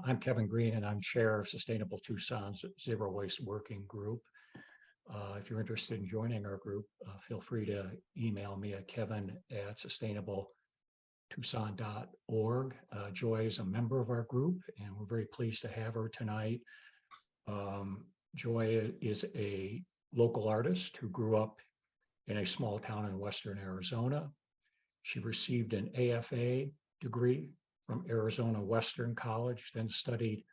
I'm Kevin Green, and I'm Chair of Sustainable Tucson's Zero Waste Working Group. If you're interested in joining our group, feel free to email me at kevin@sustainabletucson.org. Joy is a member of our group, and we're very pleased to have her tonight. Joy is a local artist who grew up in a small town in western Arizona. She received an AFA degree from Arizona Western College, then studied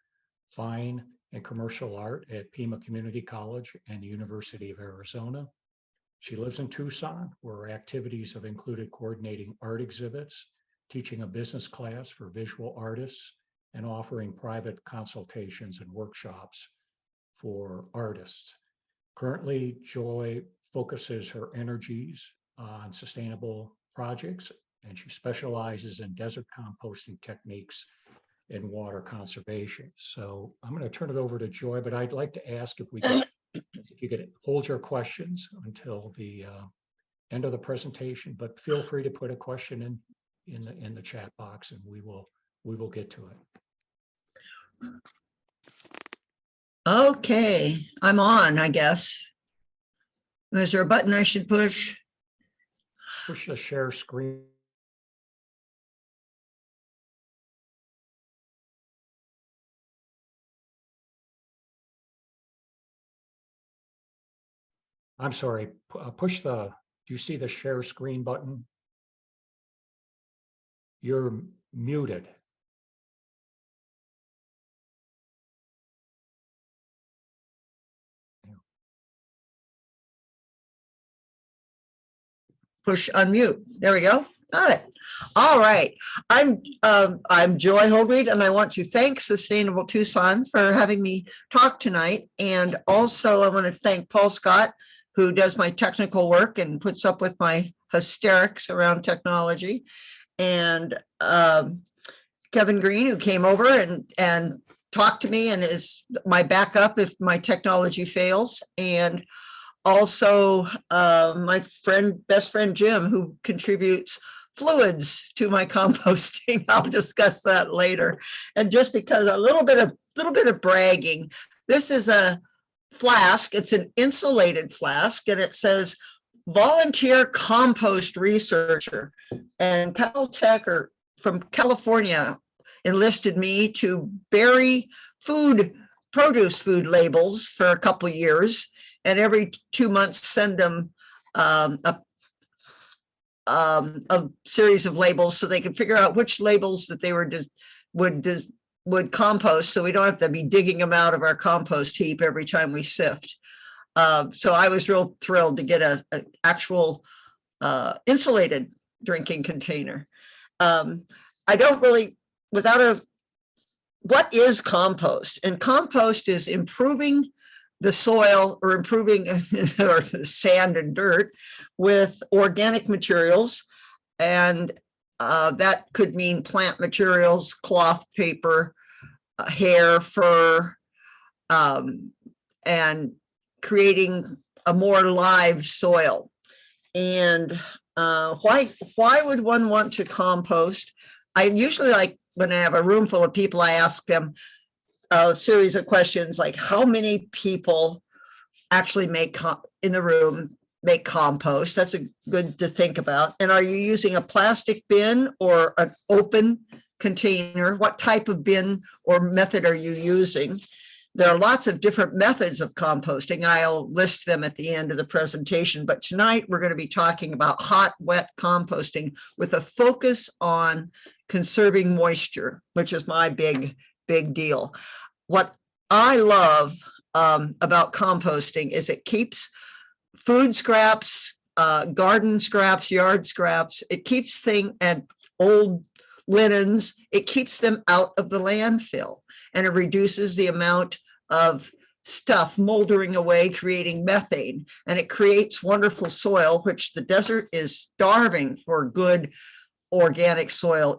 fine and commercial art at Pima Community College and the University of Arizona. She lives in Tucson, where her activities have included coordinating art exhibits, teaching a business class for visual artists, and offering private consultations and workshops for artists. Currently, Joy focuses her energies on sustainable projects, and she specializes in desert composting techniques and water conservation. So I'm going to turn it over to Joy, but I'd like to ask if you could hold your questions until the end of the presentation, but feel free to put a question in the chat box, and we will get to it. Okay, I'm on, I guess. Is there a button I should push? Push the share screen. I'm sorry, push do you see the share screen button? You're muted. Push unmute. There we go. Got it. All right. I'm Joy Holdred, and I want to thank Sustainable Tucson for having me talk tonight. And also I want to thank Paul Scott, who does my technical work and puts up with my hysterics around technology, and Kevin Green, who came over and talked to me and is my backup if my technology fails, and also my best friend Jim, who contributes fluids to my composting. I'll discuss that later. And just because a little bit of bragging, this is a flask. It's an insulated flask, and it says volunteer compost researcher. And Caltech, or from California, enlisted me to bury produce food labels for a couple of years, and every 2 months send them a series of labels so they can figure out which labels that they would compost, so we don't have to be digging them out of our compost heap every time we sift. So I was real thrilled to get an actual insulated drinking container. I don't really, what is compost? And compost is improving the soil, or improving or sand and dirt with organic materials. And that could mean plant materials, cloth, paper, hair, fur, and creating a more live soil. And why would one want to compost? I usually, like when I have a room full of people, I ask them a series of questions like, how many people actually make compost? That's good to think about. And are you using a plastic bin or an open container? What type of bin or method are you using? There are lots of different methods of composting. I'll list them at the end of the presentation, but tonight we're going to be talking about hot, wet composting with a focus on conserving moisture, which is my big deal. What I love about composting is it keeps food scraps, garden scraps, yard scraps. It keeps things, and old linens, it keeps them out of the landfill, and it reduces the amount of stuff moldering away, creating methane, and it creates wonderful soil, which the desert is starving for good organic soil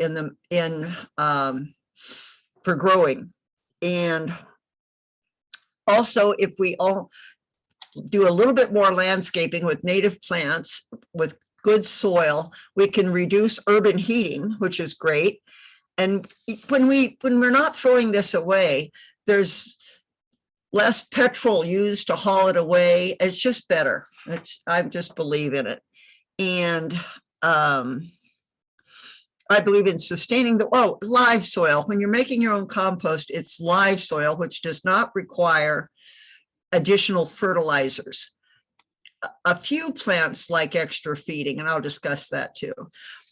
for growing. And also, if we all do a little bit more landscaping with native plants with good soil, we can reduce urban heating, which is great. And when we're not throwing this away, there's less petrol used to haul it away. It's just better. I just believe in it. And I believe in sustaining live soil. When you're making your own compost, it's live soil, which does not require additional fertilizers. A few plants like extra feeding, and I'll discuss that too.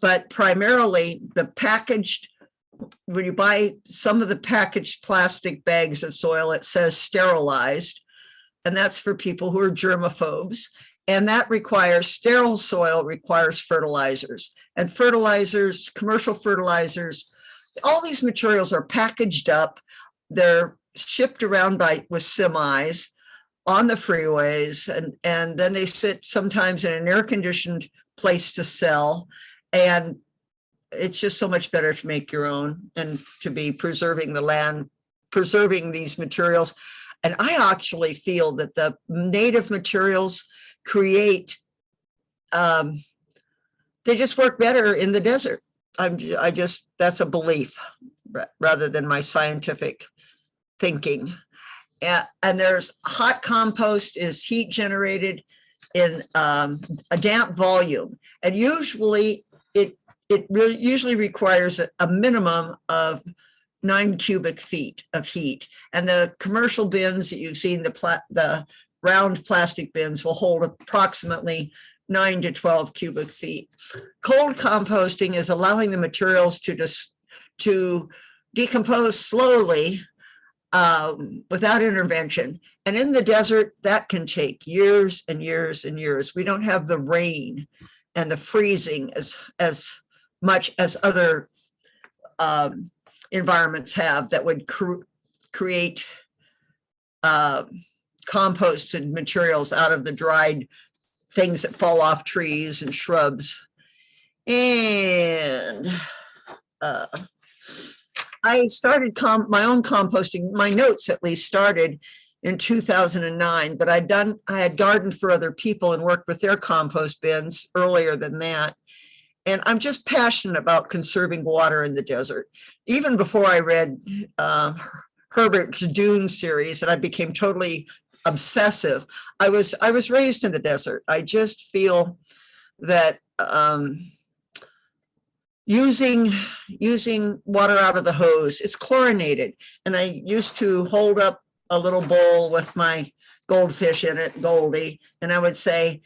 But primarily the packaged, when you buy some of the packaged plastic bags of soil, it says sterilized, and that's for people who are germaphobes. And that requires, sterile soil requires fertilizers, and fertilizers, commercial fertilizers, all these materials are packaged up. They're shipped around with semis on the freeways, and then they sit sometimes in an air-conditioned place to sell. And it's just so much better to make your own and to be preserving the land, preserving these materials. And I actually feel that the native materials create, they just work better in the desert. That's a belief rather than my scientific thinking. And there's hot compost is heat generated in a damp volume. And usually it usually requires a minimum of 9 cubic feet of heat. And the commercial bins that you've seen, the round plastic bins, will hold approximately 9 to 12 cubic feet. Cold composting is allowing the materials to decompose slowly without intervention. And in the desert, that can take years and years and years. We don't have the rain and the freezing as much as other environments have that would create composted materials out of the dried things that fall off trees and shrubs. And I started my own composting. My notes at least started in 2009, but I had gardened for other people and worked with their compost bins earlier than that. And I'm just passionate about conserving water in the desert. Even before I read Herbert's Dune series, and I became totally obsessive. I was raised in the desert. I just feel that using water out of the hose, it's chlorinated. And I used to hold up a little bowl with my goldfish in it, Goldie, and I would say,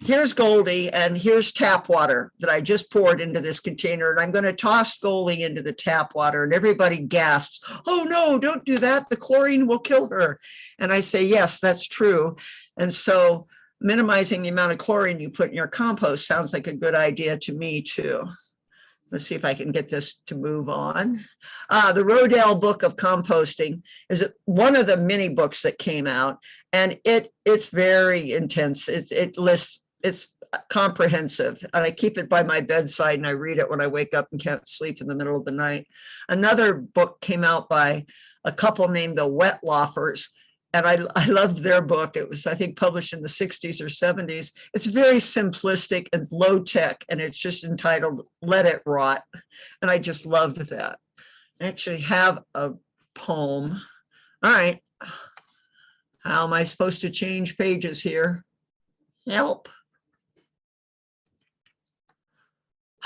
here's Goldie, and here's tap water that I just poured into this container, and I'm going to toss Goldie into the tap water. And everybody gasps, oh no, don't do that. The chlorine will kill her. And I say, yes, that's true. And so minimizing the amount of chlorine you put in your compost sounds like a good idea to me too. Let's see if I can get this to move on. The Rodale Book of Composting is one of the many books that came out, and it's very intense. It's comprehensive, and I keep it by my bedside and I read it when I wake up and can't sleep in the middle of the night. Another book came out by a couple named the Wetloffers, and I loved their book. It was, I think, published in the 60s or 70s. It's very simplistic and low tech, and it's just entitled Let It Rot. And I just loved that. I actually have a poem. All right. How am I supposed to change pages here? Help.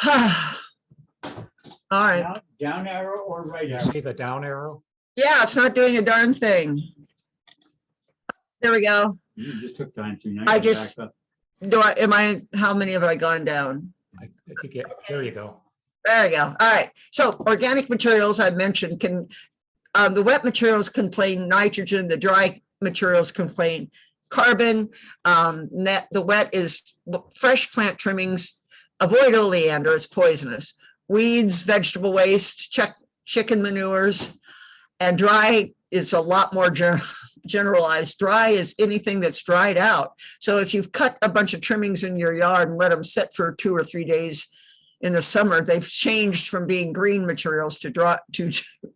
All right. Down arrow or right arrow? See the down arrow? Yeah, it's not doing a darn thing. There we go. You just took time to. Now I you're just- back up. How many have I gone down? I think there you go. There you go. All right. So organic materials I mentioned can, the wet materials contain nitrogen, the dry materials contain carbon. The wet is fresh plant trimmings. Avoid oleander, it's poisonous. Weeds, vegetable waste, chicken manures, and dry is a lot more generalized. Dry is anything that's dried out. So if you've cut a bunch of trimmings in your yard and let them sit for 2 or 3 days in the summer, they've changed from being green materials to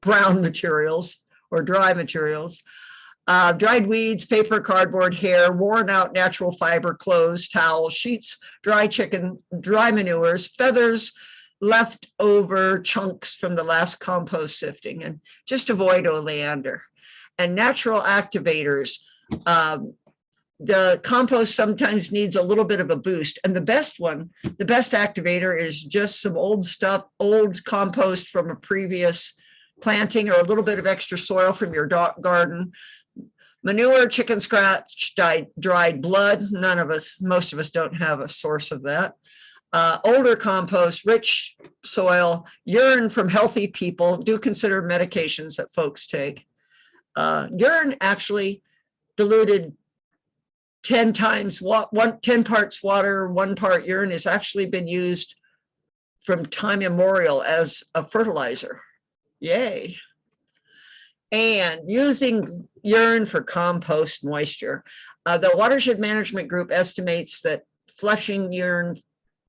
brown materials or dry materials. Dried weeds, paper, cardboard, hair, worn out natural fiber, clothes, towels, sheets, dry chicken, dry manures, feathers, leftover chunks from the last compost sifting, and just avoid oleander. And natural activators. The compost sometimes needs a little bit of a boost. And the best activator is just some old stuff, old compost from a previous planting, or a little bit of extra soil from your garden. Manure, chicken scratch, dried blood. Most of us don't have a source of that. Older compost, rich soil, urine from healthy people. Do consider medications that folks take. Urine actually diluted 10 times, 10 parts water, 1 part urine, has actually been used from time immemorial as a fertilizer. Yay. And using urine for compost moisture. The Watershed Management Group estimates that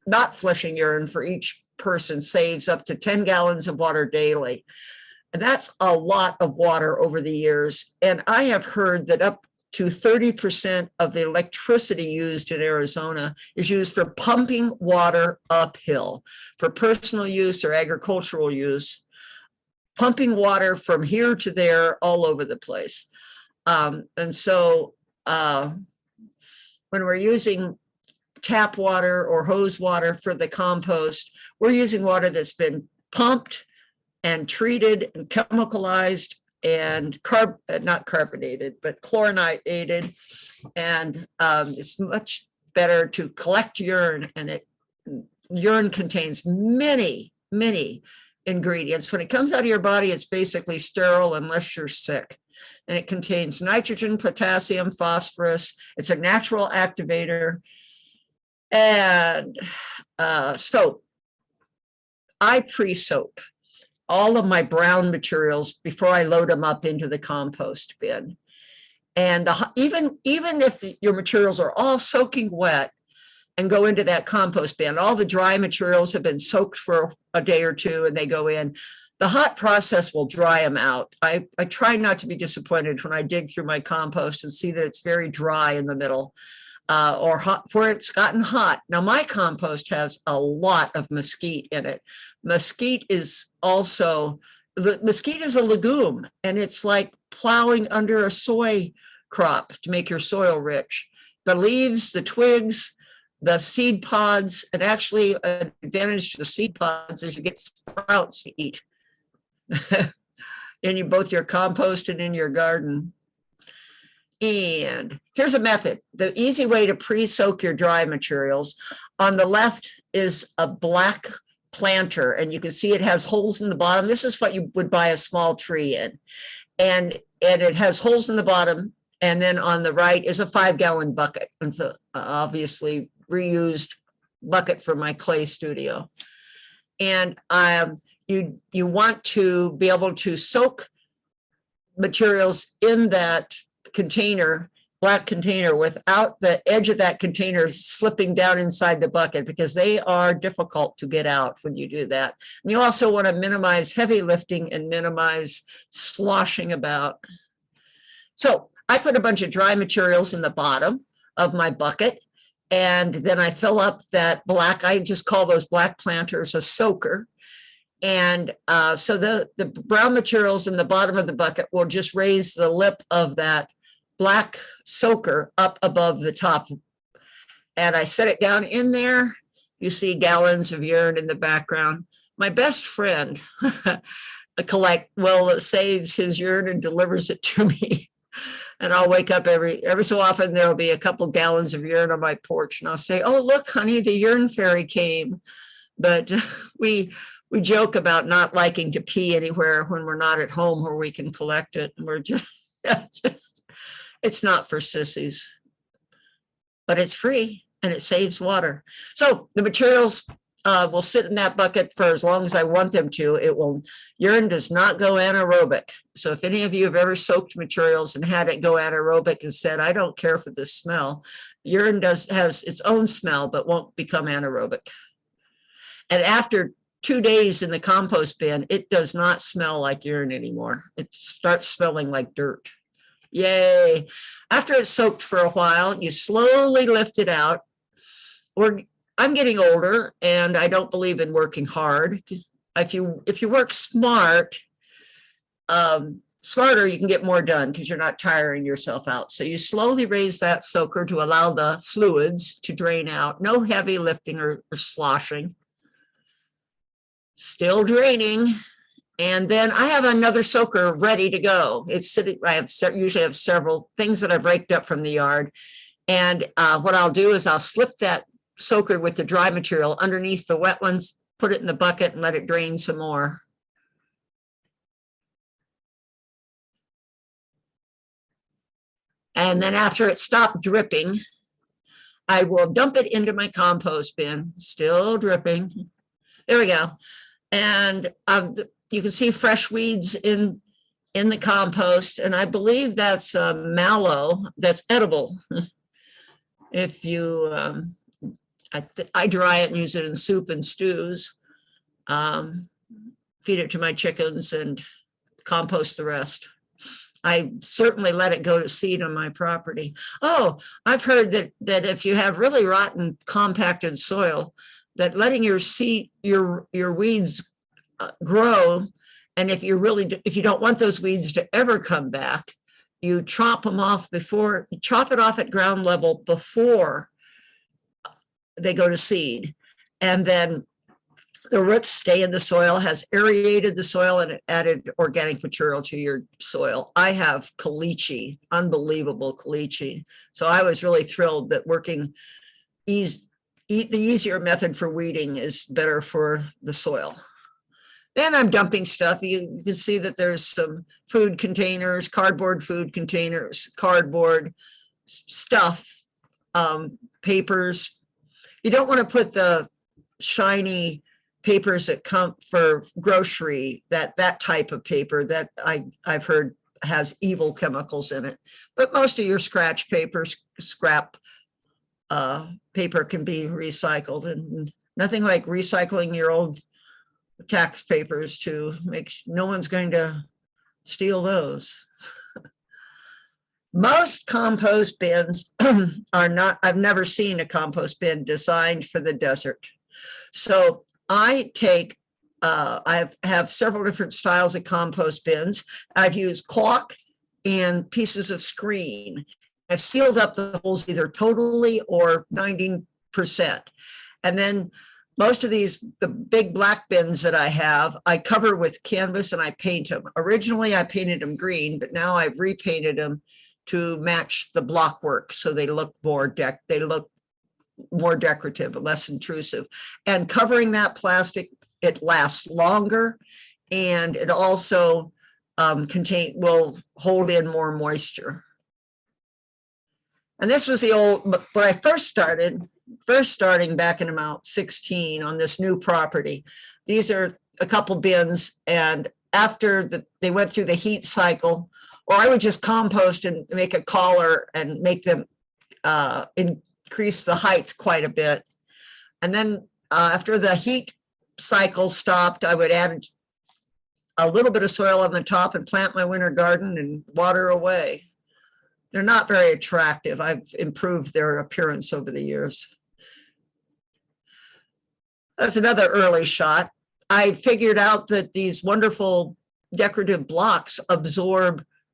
not flushing urine for each person saves up to 10 gallons of water daily. And that's a lot of water over the years. And I have heard that up to 30% of the electricity used in Arizona is used for pumping water uphill for personal use or agricultural use, pumping water from here to there all over the place. And so when we're using tap water or hose water for the compost, we're using water that's been pumped and treated and chemicalized and not carbonated, but chlorinated. And it's much better to collect urine, and urine contains many ingredients. When it comes out of your body, it's basically sterile unless you're sick. And it contains nitrogen, potassium, phosphorus. It's a natural activator. And so I pre-soak all of my brown materials before I load them up into the compost bin. And even if your materials are all soaking wet and go into that compost bin, all the dry materials have been soaked for a day or two and they go in, the hot process will dry them out. I try not to be disappointed when I dig through my compost and see that it's very dry in the middle. Or hot, for it's gotten hot. Now my compost has a lot of mesquite in it. Mesquite is a legume, and it's like plowing under a soy crop to make your soil rich. The leaves, the twigs, the seed pods, and actually an advantage to the seed pods is you get sprouts to eat in both your compost and in your garden. And here's a method, the easy way to pre-soak your dry materials. On the left is a black planter, and you can see it has holes in the bottom. This is what you would buy a small tree in. And it has holes in the bottom. And then on the right is a 5-gallon bucket. And so obviously reused bucket for my clay studio. And you want to be able to soak materials in that container, black container, without the edge of that container slipping down inside the bucket, because they are difficult to get out when you do that. And you also want to minimize heavy lifting and minimize sloshing about. So I put a bunch of dry materials in the bottom of my bucket, and then I fill up that black, I just call those black planters a soaker. And so the brown materials in the bottom of the bucket will just raise the lip of that black soaker up above the top. And I set it down in there. You see gallons of urine in the background. My best friend saves his urine and delivers it to me. And I'll wake up every so often, there'll be a couple gallons of urine on my porch, and I'll say, "Oh, look, honey, the urine fairy came." But we joke about not liking to pee anywhere when we're not at home where we can collect it. And we're just it's not for sissies, but it's free and it saves water. So the materials will sit in that bucket for as long as I want them to. Urine does not go anaerobic. So if any of you have ever soaked materials and had it go anaerobic and said, "I don't care for this smell," urine has its own smell, but won't become anaerobic. And after 2 days in the compost bin, it does not smell like urine anymore. It starts smelling like dirt. Yay. After it's soaked for a while, you slowly lift it out. Or I'm getting older and I don't believe in working hard. If you work smart, smarter, you can get more done because you're not tiring yourself out. So you slowly raise that soaker to allow the fluids to drain out. No heavy lifting or sloshing. Still draining. And then I have another soaker ready to go. It's sitting, usually have several things that I've raked up from the yard. And what I'll do is I'll slip that soaker with the dry material underneath the wet ones, put it in the bucket and let it drain some more. And then after it stopped dripping, I will dump it into my compost bin, still dripping. There we go. And you can see fresh weeds in the compost. And I believe that's mallow that's edible. If you, I dry it and use it in soup and stews, feed it to my chickens and compost the rest. I certainly let it go to seed on my property. Oh, I've heard that if you have really rotten compacted soil, that letting your weeds grow, and if you don't want those weeds to ever come back, you chop it off at ground level before they go to seed, and then the roots stay in the soil, has aerated the soil and added organic material to your soil. I have caliche, unbelievable caliche. So I was really thrilled that the easier method for weeding is better for the soil. Then I'm dumping stuff. You can see that there's some food containers, cardboard food containers, cardboard stuff, papers. You don't want to put the shiny papers that come for grocery, that type of paper that I've heard has evil chemicals in it. But most of your scratch papers, scrap paper can be recycled, and nothing like recycling your old tax papers to make no one's going to steal those. Most compost bins are not, I've never seen a compost bin designed for the desert. So I have several different styles of compost bins. I've used caulk and pieces of screen. I've sealed up the holes either totally or 90%. And then most of these, the big black bins that I have, I cover with canvas and I paint them. Originally, I painted them green, but now I've repainted them to match the block work. So they look more decorative, less intrusive. And covering that plastic, it lasts longer, and it also will hold in more moisture. And this was the old, when I first starting back in about 16 on this new property. These are a couple bins, and after they went through the heat cycle, or I would just compost and make a collar and make them increase the height quite a bit. And then after the heat cycle stopped, I would add a little bit of soil on the top and plant my winter garden and water away. They're not very attractive. I've improved their appearance over the years. That's another early shot. I figured out that these wonderful decorative blocks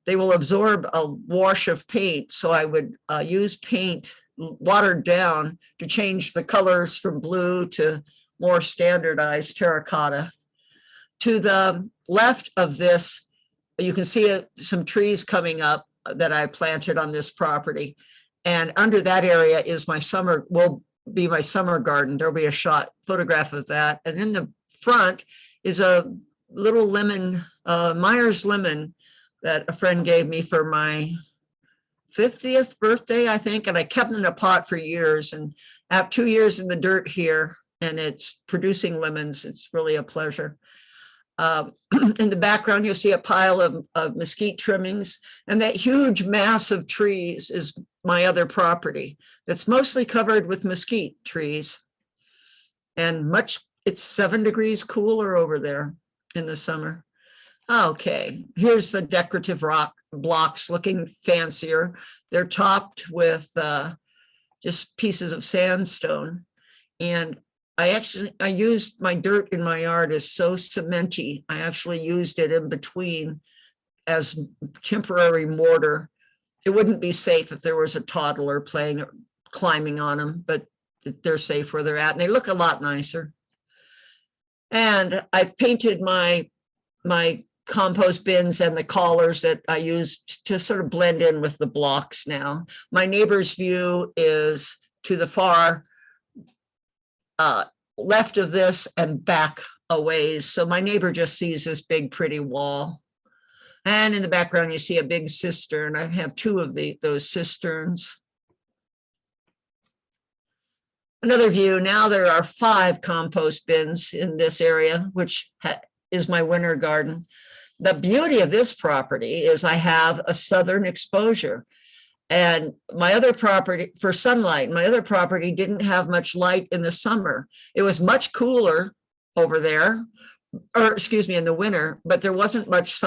they will absorb a wash of paint. So I would use paint watered down to change the colors from blue to more standardized terracotta. To the left of this, you can see some trees coming up that I planted on this property. And under that area is will be my summer garden. There'll be a photograph of that. And in the front is a little lemon, Myers lemon, that a friend gave me for my 50th birthday, I think. And I kept it in a pot for years, and I have 2 years in the dirt here, and it's producing lemons. It's really a pleasure. In the background, you'll see a pile of mesquite trimmings, and that huge mass of trees is my other property that's mostly covered with mesquite trees. And it's 7 degrees cooler over there in the summer. Okay, here's the decorative rock blocks looking fancier. They're topped with just pieces of sandstone. And I used my dirt in my yard is so cementy. I actually used it in between as temporary mortar. It wouldn't be safe if there was a toddler climbing on them, but they're safe where they're at, and they look a lot nicer. And I've painted my compost bins and the collars that I use to sort of blend in with the blocks now. My neighbor's view is to the far left of this and back a ways. So my neighbor just sees this big, pretty wall. And in the background, you see a big cistern. I have two of those cisterns. Another view, now there are 5 compost bins in this area, which is my winter garden. The beauty of this property is I have a southern exposure. And my other property, for sunlight, my other property didn't have much light in the summer. It was much cooler over there, or excuse me, in the winter, but there wasn't much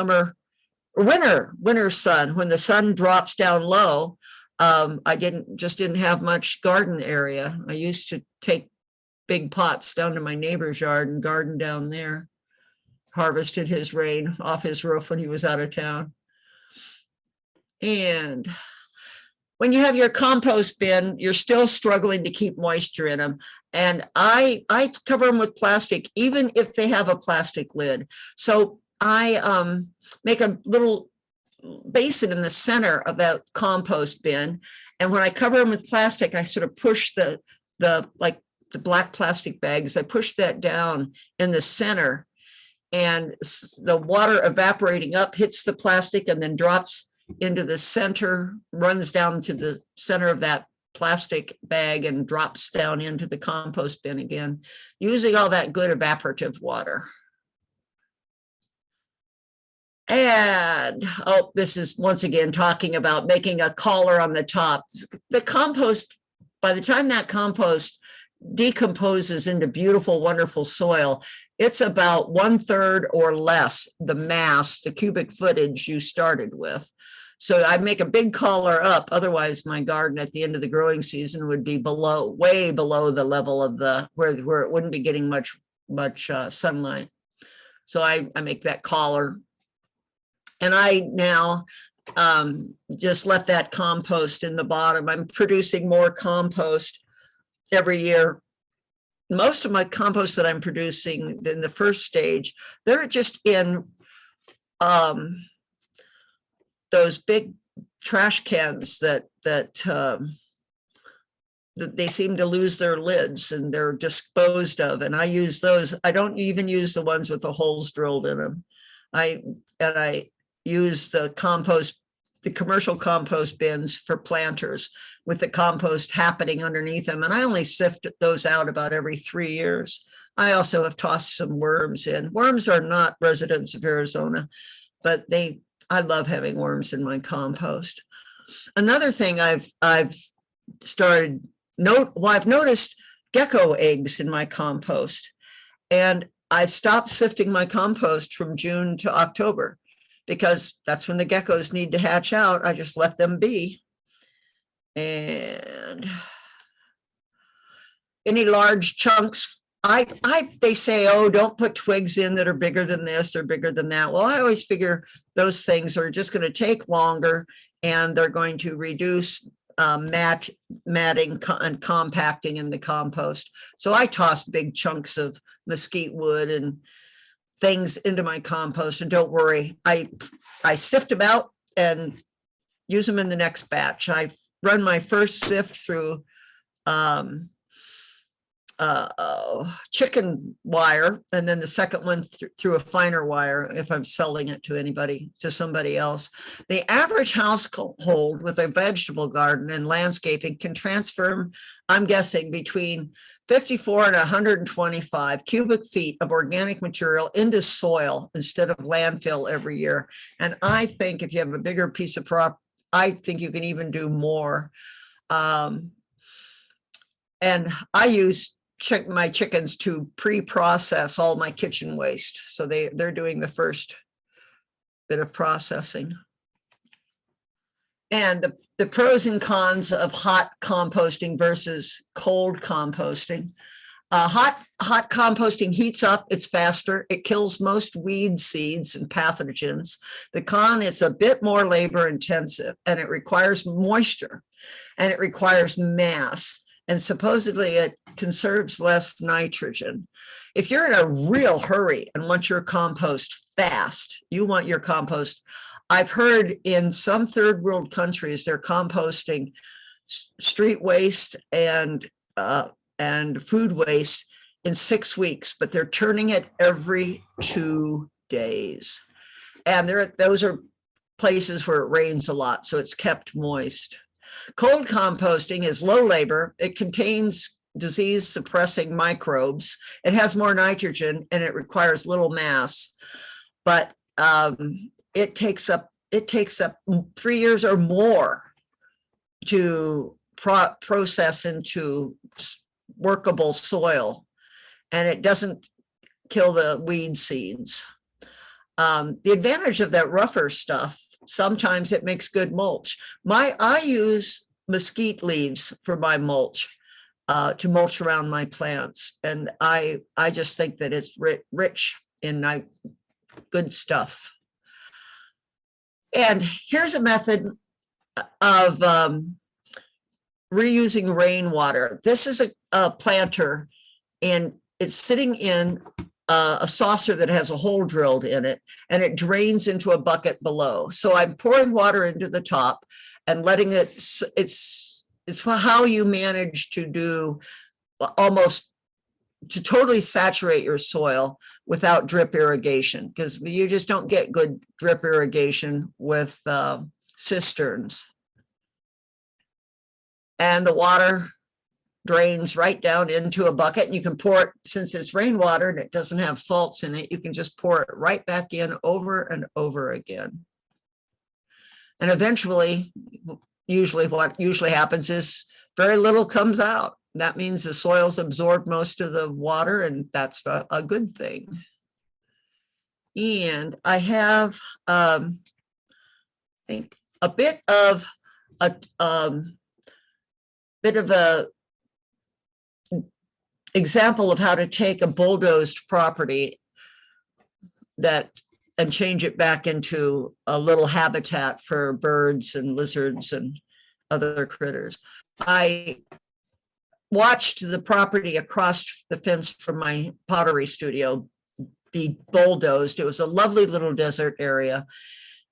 winter sun. When the sun drops down low, I didn't have much garden area. I used to take big pots down to my neighbor's yard and garden down there. Harvested his rain off his roof when he was out of town. And when you have your compost bin, you're still struggling to keep moisture in them. And I cover them with plastic, even if they have a plastic lid. So I make a little basin in the center of that compost bin. And when I cover them with plastic, I sort of push the black plastic bags, I push that down in the center, and the water evaporating up hits the plastic and then drops into the center, runs down to the center of that plastic bag and drops down into the compost bin again, using all that good evaporative water. And, oh, this is once again talking about making a collar on the top. The compost, by the time that compost decomposes into beautiful, wonderful soil, it's about 1/3 or less the mass, the cubic footage you started with. So I make a big collar up. Otherwise, my garden at the end of the growing season would be way below the level of where it wouldn't be getting much sunlight. So I make that collar. And I now just let that compost in the bottom. I'm producing more compost every year. Most of my compost that I'm producing in the first stage, they're just in those big trash cans that they seem to lose their lids and they're disposed of. And I use those. I don't even use the ones with the holes drilled in them. I use the commercial compost bins for planters with the compost happening underneath them. And I only sift those out about every 3 years. I also have tossed some worms in. Worms are not residents of Arizona, but I love having worms in my compost. Another thing I've noticed gecko eggs in my compost, and I've stopped sifting my compost from June to October because that's when the geckos need to hatch out. I just let them be. And any large chunks, they say, oh, don't put twigs in that are bigger than this or bigger than that. Well, I always figure those things are just going to take longer and they're going to reduce matting and compacting in the compost. So I toss big chunks of mesquite wood and things into my compost, and don't worry, I sift them out and use them in the next batch. I run my first sift through chicken wire, and then the second one through a finer wire if I'm selling it to somebody else. The average household with a vegetable garden and landscaping can transfer, I'm guessing, between 54 and 125 cubic feet of organic material into soil instead of landfill every year. And I think if you have a bigger piece of property, I think you can even do more. And I use my chickens to pre-process all my kitchen waste. So they're doing the first bit of processing. And the pros and cons of hot composting versus cold composting. Hot composting heats up, it's faster, it kills most weed seeds and pathogens. The con, it's a bit more labor intensive, and it requires moisture, and it requires mass, and supposedly it conserves less nitrogen. If you're in a real hurry and want your compost fast, you want your compost. I've heard in some third world countries, they're composting street waste and food waste in 6 weeks, but they're turning it every 2 days. And those are places where it rains a lot, so it's kept moist. Cold composting is low labor. It contains disease suppressing microbes. It has more nitrogen and it requires little mass, but it takes up 3 years or more to process into workable soil, and it doesn't kill the weed seeds. The advantage of that rougher stuff, sometimes it makes good mulch. I use mesquite leaves for my mulch, to mulch around my plants, and I just think that it's rich in good stuff. And here's a method of reusing rainwater. This is a planter, and it's sitting in a saucer that has a hole drilled in it, and it drains into a bucket below. So I'm pouring water into the top and letting it, it's how you manage to do almost to totally saturate your soil without drip irrigation, because you just don't get good drip irrigation with cisterns. And the water drains right down into a bucket, and you can pour it, since it's rainwater and it doesn't have salts in it, you can just pour it right back in over and over again. And eventually, what usually happens is very little comes out. That means the soil's absorbed most of the water, and that's a good thing. And I have, I think, a bit of a example of how to take a bulldozed property and change it back into a little habitat for birds and lizards and other critters. I watched the property across the fence from my pottery studio be bulldozed. It was a lovely little desert area,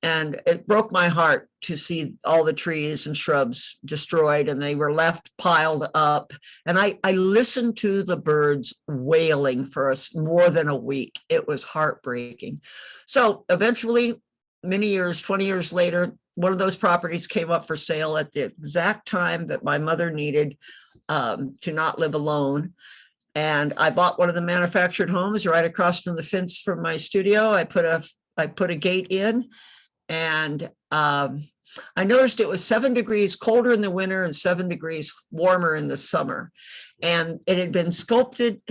and it broke my heart to see all the trees and shrubs destroyed, and they were left piled up. And I listened to the birds wailing for us more than a week. It was heartbreaking. So eventually, many years, 20 years later, one of those properties came up for sale at the exact time that my mother needed to not live alone. And I bought one of the manufactured homes right across from the fence from my studio. I put a gate in, and I noticed it was 7 degrees colder in the winter and 7 degrees warmer in the summer. And it had been sculpted.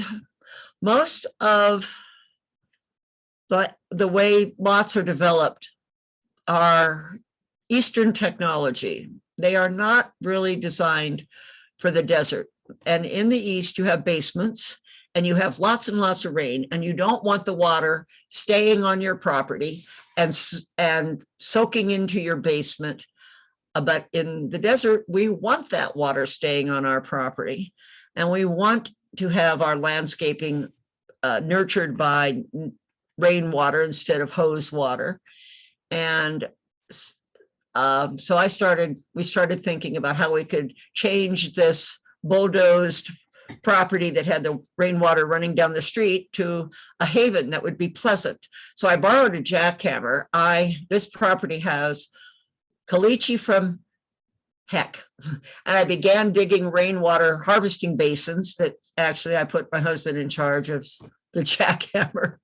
Most of the way lots are developed are Eastern technology. They are not really designed for the desert. And in the East, you have basements, and you have lots and lots of rain, and you don't want the water staying on your property and soaking into your basement. But in the desert, we want that water staying on our property, and we want to have our landscaping nurtured by rainwater instead of hose water. And so we started thinking about how we could change this bulldozed property that had the rainwater running down the street to a haven that would be pleasant. So I borrowed a jackhammer. This property has caliche from heck. And I began digging rainwater harvesting basins that actually I put my husband in charge of the jackhammer.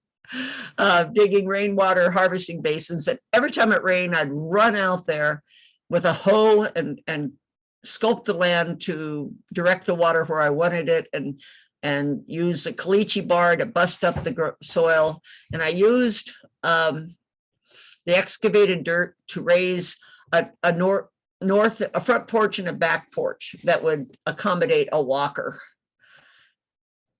Digging rainwater harvesting basins, and every time it rained, I'd run out there with a hoe and sculpt the land to direct the water where I wanted it, and use a caliche bar to bust up the soil. And I used the excavated dirt to raise a front porch and a back porch that would accommodate a walker.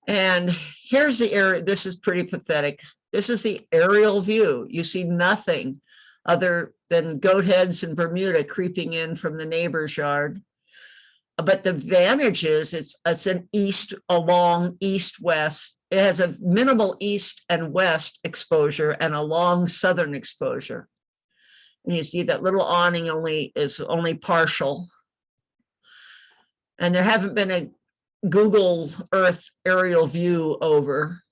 And here's the area. This is pretty pathetic. This is the aerial view. You see nothing other than goat heads and Bermuda creeping in from the neighbor's yard. But the advantage is it's an east, along east-west. It has a minimal east and west exposure and a long southern exposure. And you see that little awning is only partial. And there haven't been a Google Earth aerial view over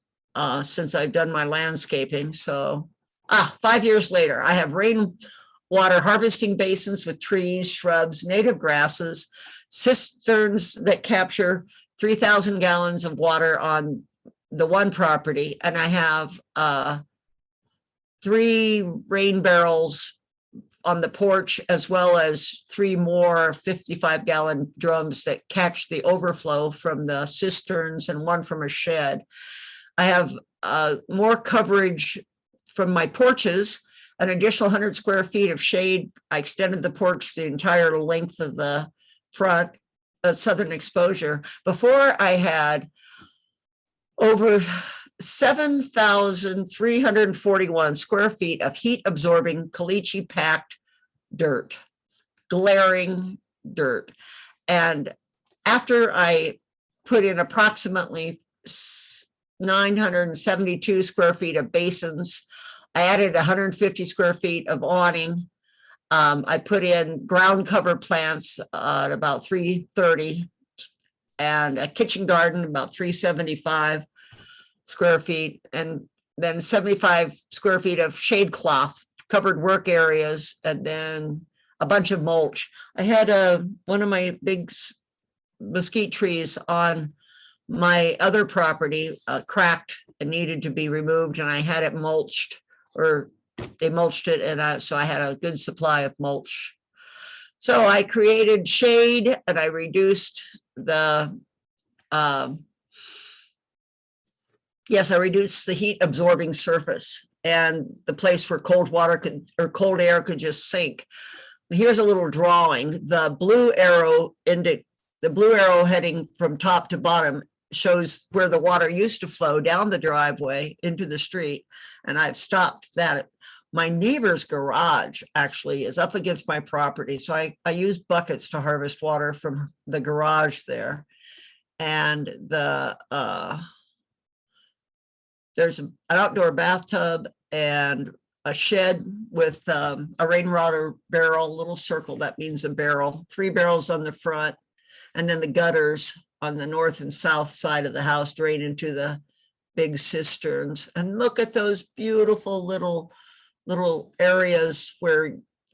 since I've done my landscaping. So 5 years later, I have rainwater harvesting basins with trees, shrubs, native grasses, cisterns that capture 3,000 gallons of water on the one property. And I have 3 rain barrels on the porch, as well as 3 more 55-gallon drums that catch the overflow from the cisterns and 1 from a shed. I have more coverage from my porches, an additional 100 square feet of shade. I extended the porch the entire length of the front, southern exposure. Before, I had over 7,341 square feet of heat absorbing caliche packed dirt, glaring dirt. And after I put in approximately 972 square feet of basins, I added 150 square feet of awning. I put in ground cover plants at about 330 and a kitchen garden about 375 square feet, and then 75 square feet of shade cloth covered work areas, and then a bunch of mulch. I had one of my big mesquite trees on my other property cracked and needed to be removed, and I had it mulched, or they mulched it, and so I had a good supply of mulch. So I created shade, and I reduced the I reduced the heat absorbing surface and the place where cold water could, or cold air could just sink. Here's a little drawing. The blue arrow heading from top to bottom shows where the water used to flow down the driveway into the street. And I've stopped that. My neighbor's garage actually is up against my property. So I use buckets to harvest water from the garage there. And there's an outdoor bathtub and a shed with a rainwater barrel, little circle, that means a barrel, 3 barrels on the front, and then the gutters on the north and south side of the house drain into the big cisterns. And look at those beautiful little areas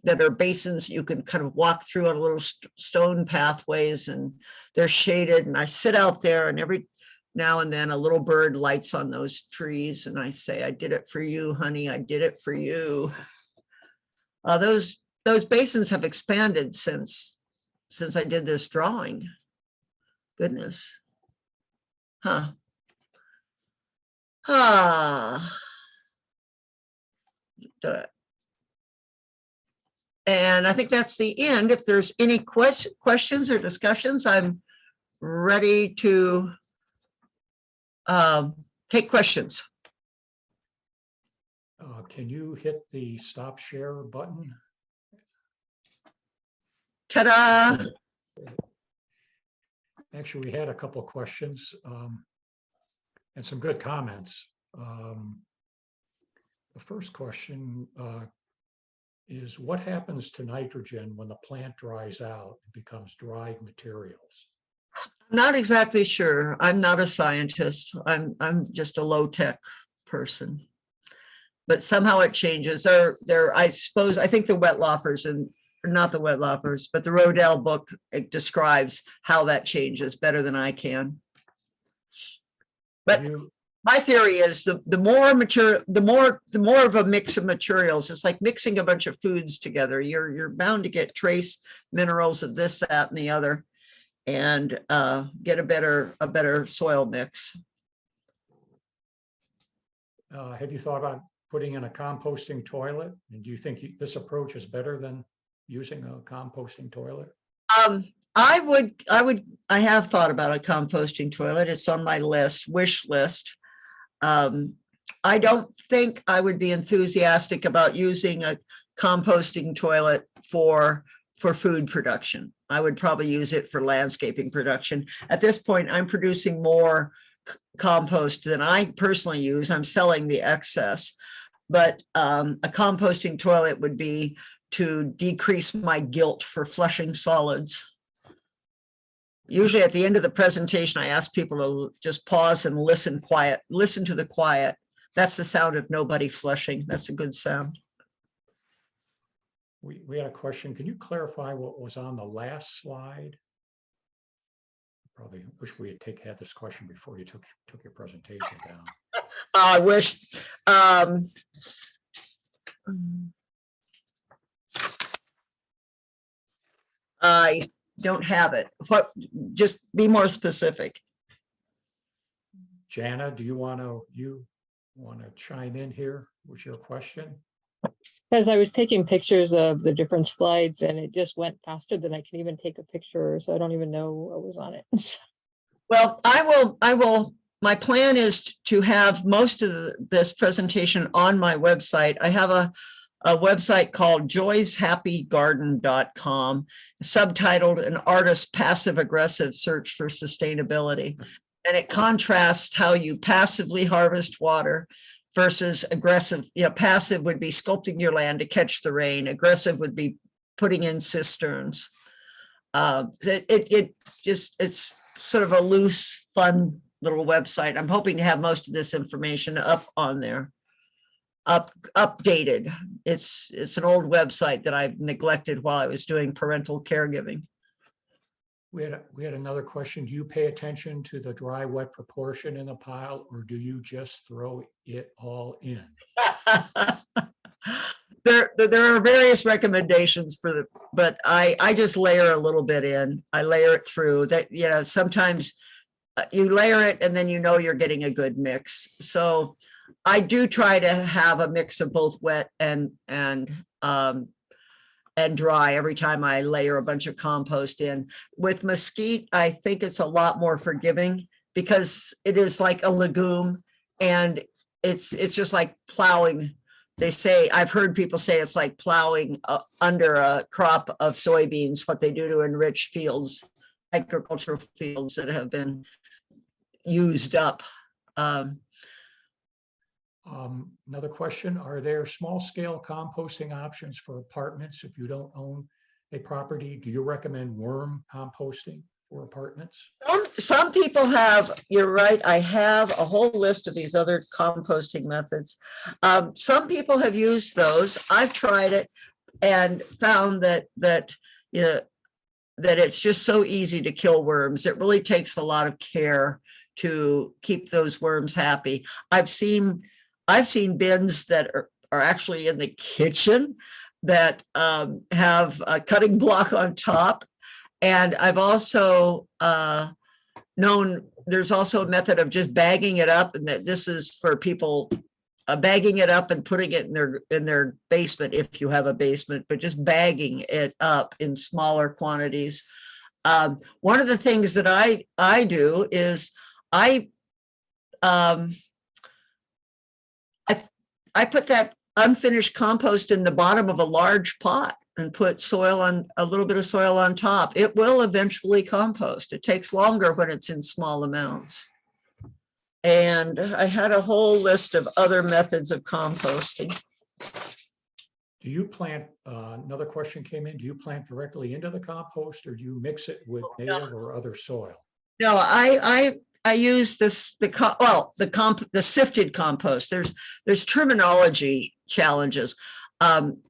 that are basins you can kind of walk through on little stone pathways, and they're shaded. And I sit out there, and every now and then a little bird lights on those trees, and I say, I did it for you, honey, I did it for you. Those basins have expanded since I did this drawing. Goodness. And I think that's the end. If there's any questions or discussions, I'm ready to take questions. Can you hit the stop share button? Ta-da! Actually, we had a couple of questions and some good comments. The first question is, what happens to nitrogen when the plant dries out and becomes dried materials? Not exactly sure. I'm not a scientist. I'm just a low-tech person. But somehow it changes. I suppose, I think the wet loafers, and not the wet loafers, but the Rodell book, it describes how that changes better than I can. But my theory is the more material, the more of a mix of materials. It's like mixing a bunch of foods together. You're bound to get trace minerals of this, that, and the other, and get a better soil mix. Have you thought about putting in a composting toilet? And do you think this approach is better than using a composting toilet? I have thought about a composting toilet. It's on my wish list. I don't think I would be enthusiastic about using a composting toilet for food production. I would probably use it for landscaping production. At this point, I'm producing more compost than I personally use. I'm selling the excess, but a composting toilet would be to decrease my guilt for flushing solids. Usually at the end of the presentation, I ask people to just pause and listen to the quiet. That's the sound of nobody flushing. That's a good sound. We had a question. Can you clarify what was on the last slide? Probably wish we had this question before you took your presentation down. I wish. I don't have it. Just be more specific. Jana, do you want to chime in here with your question? Because I was taking pictures of the different slides and it just went faster than I can even take a picture. So I don't even know what was on it. Well, I will, my plan is to have most of this presentation on my website. I have a website called joyshappygarden.com, subtitled An Artist's Passive Aggressive Search for Sustainability. And it contrasts how you passively harvest water versus aggressive. Passive would be sculpting your land to catch the rain. Aggressive would be putting in cisterns. It's sort of a loose, fun little website. I'm hoping to have most of this information up on there, updated. It's an old website that I've neglected while I was doing parental caregiving. We had another question. Do you pay attention to the dry wet proportion in the pile, or do you just throw it all in? There are various recommendations but I just layer a little bit in. I layer it through that, sometimes you layer it and then you're getting a good mix. So I do try to have a mix of both wet and dry every time I layer a bunch of compost in. With mesquite, I think it's a lot more forgiving because it is like a legume and it's just like plowing. They say, I've heard people say it's like plowing under a crop of soybeans, what they do to enrich fields, agricultural fields that have been used up. Another question, are there small scale composting options for apartments if you don't own a property? Do you recommend worm composting for apartments? Some people have, you're right, I have a whole list of these other composting methods. Some people have used those. I've tried it and found that it's just so easy to kill worms. It really takes a lot of care to keep those worms happy. I've seen bins that are actually in the kitchen that have a cutting block on top. And I've also known there's also a method of just bagging it up, and that this is for people bagging it up and putting it in their basement if you have a basement, but just bagging it up in smaller quantities. One of the things that I do is I put that unfinished compost in the bottom of a large pot and put a little bit of soil on top. It will eventually compost. It takes longer when it's in small amounts. And I had a whole list of other methods of composting. Do you plant, another question came in, do you plant directly into the compost, or do you mix it with native or other soil? No, I use the sifted compost. There's terminology challenges.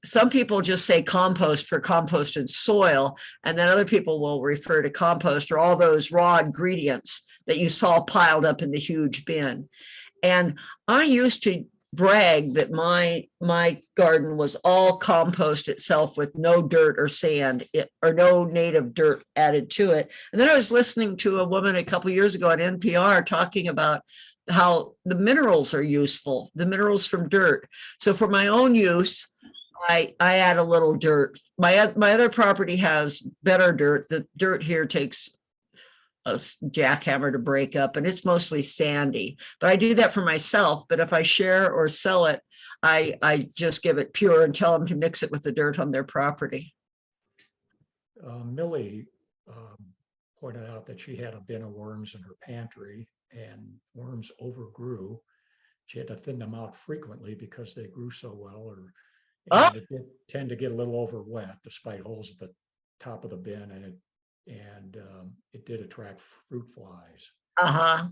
Some people just say compost for composted soil, and then other people will refer to compost or all those raw ingredients that you saw piled up in the huge bin. And I used to brag that my garden was all compost itself with no dirt or sand or no native dirt added to it. And then I was listening to a woman a couple of years ago on NPR talking about how the minerals are useful, the minerals from dirt. So for my own use, I add a little dirt. My other property has better dirt. The dirt here takes a jackhammer to break up, and it's mostly sandy. But I do that for myself. But if I share or sell it, I just give it pure and tell them to mix it with the dirt on their property. Millie pointed out that she had a bin of worms in her pantry, and worms overgrew. She had to thin them out frequently because they grew so well, Oh. and it did tend to get a little over wet despite holes at the top of the bin, and it did attract fruit flies. Uh-huh.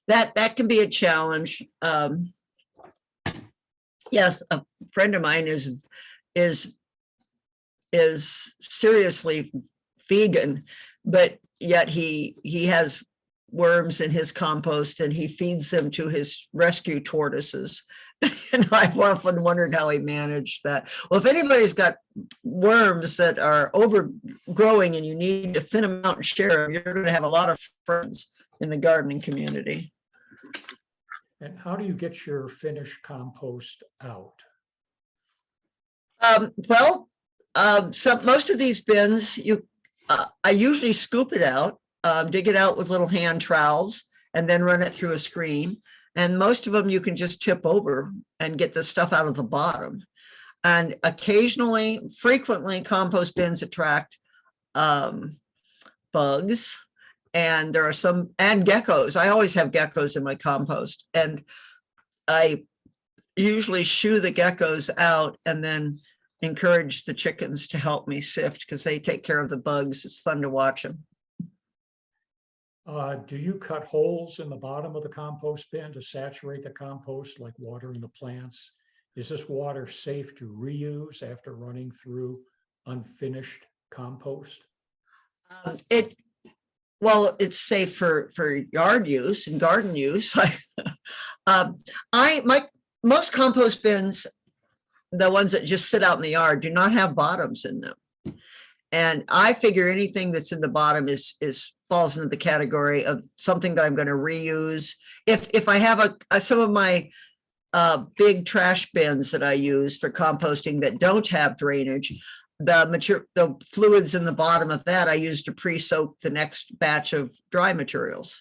That can be a challenge. Yes, a friend of mine is seriously vegan, but yet he has worms in his compost and he feeds them to his rescue tortoises. And I've often wondered how he managed that. Well, if anybody's got worms that are overgrowing and you need to thin them out and share them, you're going to have a lot of friends in the gardening community. And how do you get your finished compost out? Most of these bins, I usually scoop it out, dig it out with little hand trowels, and then run it through a screen. And most of them you can just tip over and get the stuff out of the bottom. And occasionally, frequently, compost bins attract bugs. And there are some, and geckos. I always have geckos in my compost. And I usually shoo the geckos out and then encourage the chickens to help me sift because they take care of the bugs. It's fun to watch them. Do you cut holes in the bottom of the compost bin to saturate the compost like watering the plants? Is this water safe to reuse after running through unfinished compost? Well, it's safe for yard use and garden use. Most compost bins, the ones that just sit out in the yard, do not have bottoms in them. And I figure anything that's in the bottom falls into the category of something that I'm going to reuse. If I have some of my big trash bins that I use for composting that don't have drainage, the fluids in the bottom of that I use to pre-soak the next batch of dry materials.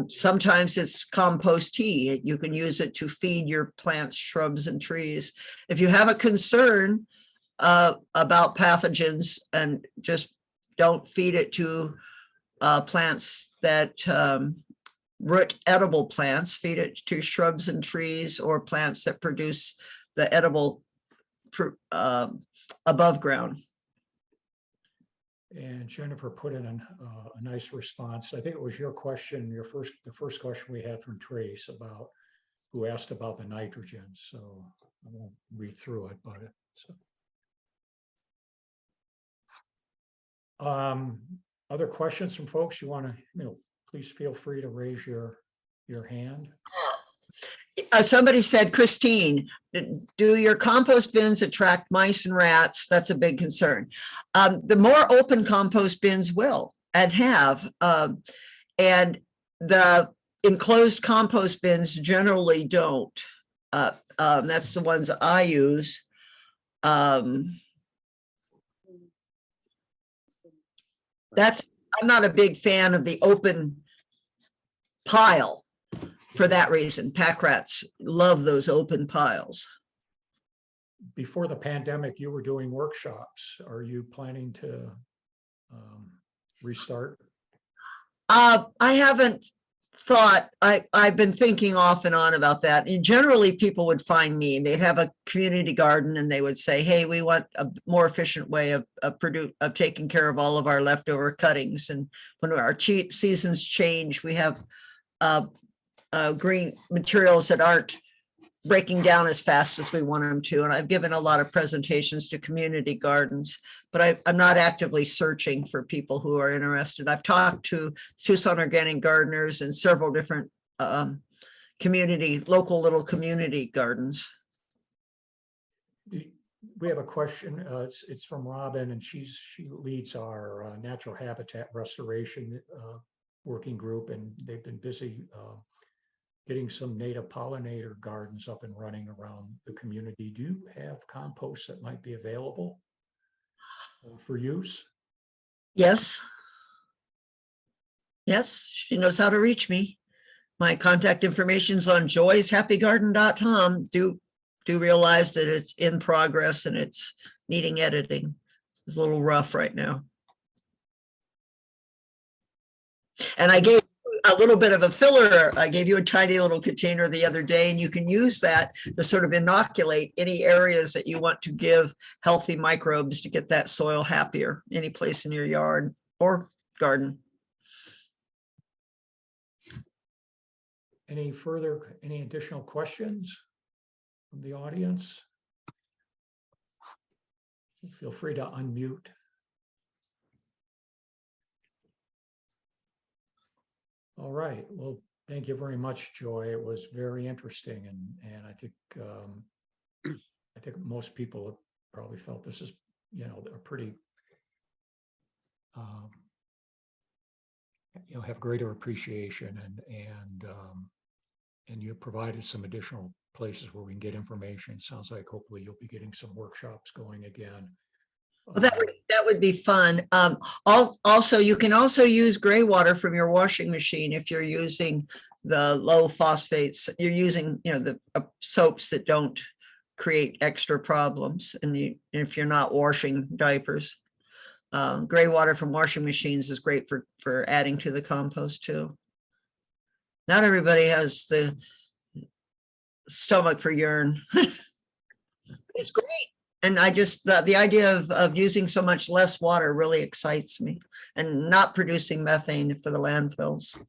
Sometimes it's compost tea. You can use it to feed your plants, shrubs, and trees. If you have a concern about pathogens, and just don't feed it to plants that root edible plants, feed it to shrubs and trees or plants that produce the edible above ground. And Jennifer put in a nice response. I think it was your question, the first question we had from Trace about who asked about the nitrogen. So I won't read through it, but other questions from folks you want to, please feel free to raise your hand. Somebody said, Christine, do your compost bins attract mice and rats? That's a big concern. The more open compost bins will and have, and the enclosed compost bins generally don't. That's the ones I use. I'm not a big fan of the open pile. For that reason, pack rats love those open piles. Before the pandemic, you were doing workshops. Are you planning to restart? I haven't thought, I've been thinking off and on about that. And generally people would find me and they'd have a community garden and they would say, hey, we want a more efficient way of taking care of all of our leftover cuttings. And when our seasons change, we have green materials that aren't breaking down as fast as we want them to. And I've given a lot of presentations to community gardens, but I'm not actively searching for people who are interested. I've talked to Tucson organic gardeners and several different local little community gardens. We have a question. It's from Robin, and she leads our natural habitat restoration working group, and they've been busy getting some native pollinator gardens up and running around the community. Do you have compost that might be available for use? Yes. Yes, she knows how to reach me. My contact information is on joyshappygarden.com. Do realize that it's in progress and it's needing editing. It's a little rough right now. And I gave a little bit of a filler. I gave you a tiny little container the other day, and you can use that to sort of inoculate any areas that you want to give healthy microbes to get that soil happier, any place in your yard or garden. Any additional questions from the audience? Feel free to unmute. All right. Well, thank you very much, Joy. It was very interesting, and I think most people have probably felt this is, a pretty have greater appreciation, and you provided some additional places where we can get information. Sounds like hopefully you'll be getting some workshops going again. Well, that would be fun. Also, you can also use gray water from your washing machine if you're using the low phosphates. You're using, the soaps that don't create extra problems, and if you're not washing diapers. Gray water from washing machines is great for adding to the compost too. Not everybody has the stomach for urine. It's great. And I just, the idea of using so much less water really excites me, and not producing methane for the landfills.